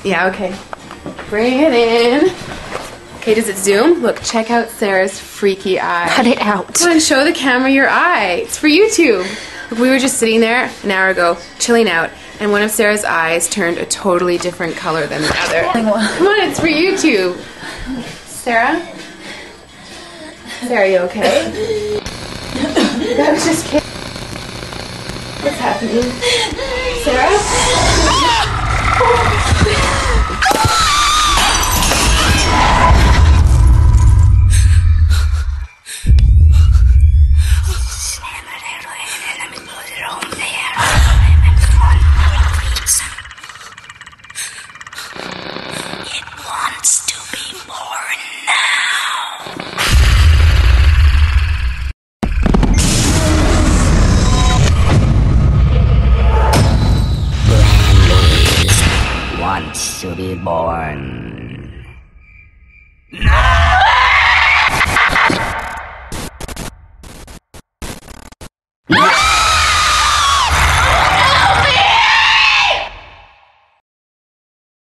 Yeah, okay. Bring it in. Okay, does it zoom? Look, check out Sarah's freaky eye. Cut it out. Come on, show the camera your eye. It's for YouTube. Look, we were just sitting there an hour ago, chilling out, and one of Sarah's eyes turned a totally different color than the other. Come on, it's for YouTube. Sarah? Sarah, are you okay? That was just kidding. What's happening? Sarah? It wants to be born now. Brandy wants to be born. No!